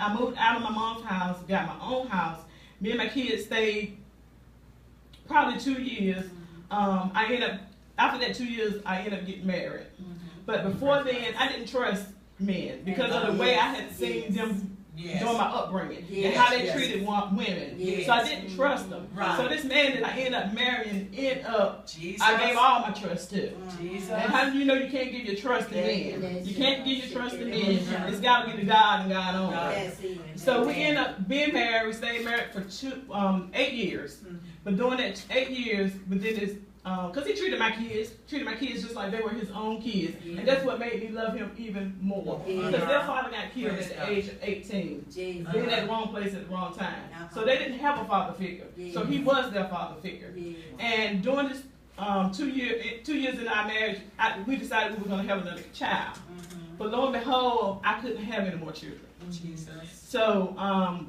I moved out of my mom's house, got my own house. Me and my kids stayed probably 2 years. I ended up, after that 2 years, I ended up getting married. But before then, I didn't trust men because of the way I had seen them during my upbringing and how they treated women. So I didn't trust them. So this man that I ended up marrying, I gave all my trust to. And how do you know you can't give your trust to men? You can't give your trust to men. It's got to be to God and God only. So we ended up being married. We stayed married for 8 years. But during that 8 years, within this, because he treated my kids just like they were his own kids. And that's what made me love him even more. Because their father got killed at the age of 18. Being at the wrong place at the wrong time. So they didn't have a father figure. So he was their father figure. And during this 2 years in our marriage, we decided we were going to have another child. But lo and behold, I couldn't have any more children. So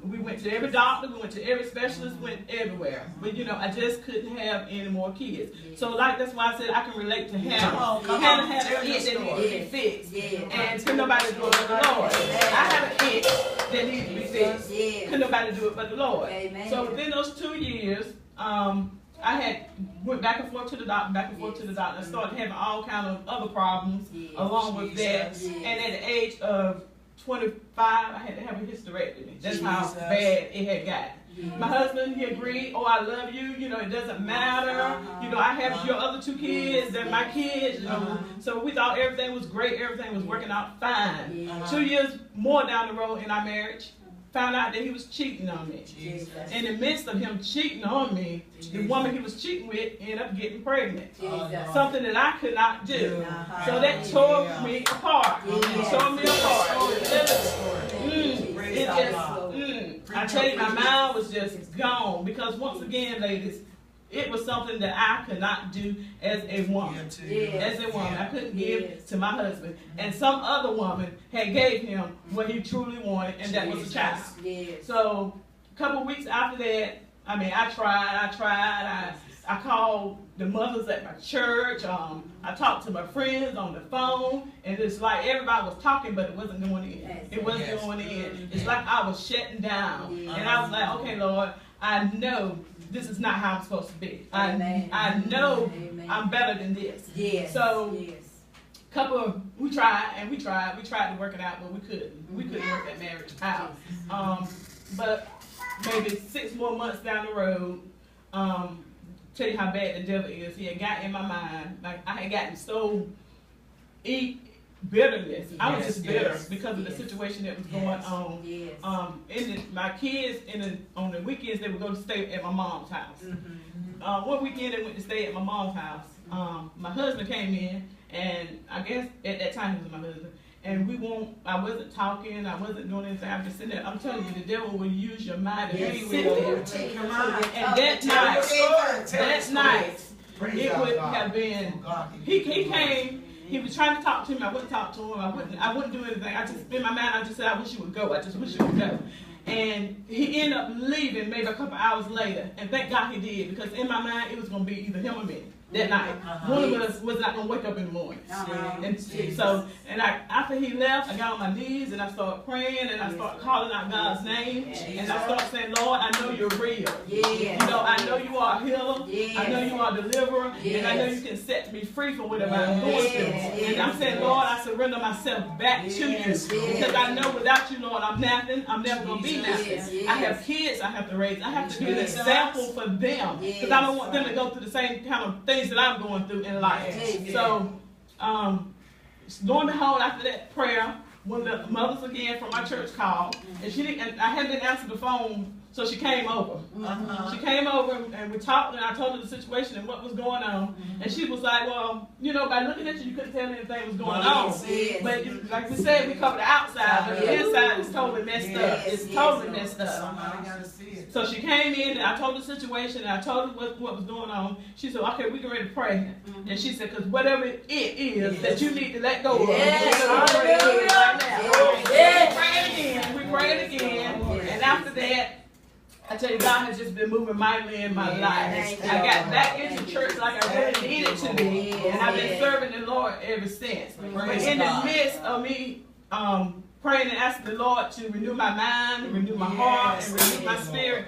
we went to every doctor, we went to every specialist, went everywhere. But you know, I just couldn't have any more kids. So like that's why I said I can relate to Hannah. Hannah had an itch that needed to be fixed. And could nobody do it but the Lord. I have an itch that needs to be fixed. Could nobody do it but the Lord. So within those 2 years, I had went back and forth to the doctor, I started having all kind of other problems along with that. And at the age of 25, I had to have a hysterectomy. That's how bad it had gotten. My husband, he agreed, oh, I love you, you know, it doesn't matter. You know, I have your other 2 kids, they're my kids, you know. So we thought everything was great, everything was working out fine. 2 years more down the road in our marriage, found out that he was cheating on me. In the midst of him cheating on me, the woman he was cheating with ended up getting pregnant. Something that I could not do. So that tore me apart. Tore me apart. I tell you, my mind was just gone. Because once again, ladies, it was something that I could not do as a woman. As a woman, I couldn't give to my husband. And some other woman had gave him what he truly wanted, and that was a child. So a couple of weeks after that, I mean, I tried. I called the mothers at my church. I talked to my friends on the phone, and it's like everybody was talking, but it wasn't going in. It wasn't going in. It's like I was shutting down, and I was like, okay, Lord, I know this is not how I'm supposed to be. I know I'm better than this. So, we tried to work it out, but we couldn't. We couldn't work that marriage out. But maybe 6 more months down the road, tell you how bad the devil is. He had got in my mind, like I had gotten so bitterness. I was just bitter because of the situation that was going on. My kids, on the weekends, they would go to stay at my mom's house. One weekend, they went to stay at my mom's house. My husband came in, and I guess at that time he was my husband. And I wasn't talking, I wasn't doing anything. I was just sitting there. I'm telling you, the devil will use your mind to sit there. And that night, it would have been. He came. He was trying to talk to me. I wouldn't talk to him. I wouldn't do anything. I just, in my mind, I just said, I wish you would go. I just wish you would go. And he ended up leaving maybe a couple hours later. And thank God he did, because in my mind, it was going to be either him or me that night. One of us was not going to wake up in the morning. And so, after he left, I got on my knees and I started praying and I started calling out God's name. And I started saying, Lord, I know you're real. You know, I know you are a healer. I know you are a deliverer. And I know you can set me free from whatever I'm going through. And I'm saying, Lord, I surrender myself back to you. Because I know without you, Lord, I'm nothing. I'm never going to be nothing. I have kids I have to raise. I have to be an example for them. Because I don't want them to go through the same kind of things that I'm going through in life. So, lo and behold, after that prayer, one of the mothers again from my church called, and I hadn't answered the phone, so she came over. She came over and we talked, and I told her the situation and what was going on. And she was like, well, you know, by looking at you, you couldn't tell anything was going on. But like we said, we covered the outside, but the inside is totally messed up. It's totally messed up. So she came in, and I told her the situation, and I told her what was going on. She said, okay, we can ready to pray. And she said, because whatever it is that you need to let go of, we're going to pray it right now. We prayed again, and after that, I tell you, God has just been moving mightily in my life. I got back into church like I really needed to be, and I've been serving the Lord ever since. But in the midst of me praying and asking the Lord to renew my mind, and renew my heart, and renew my spirit.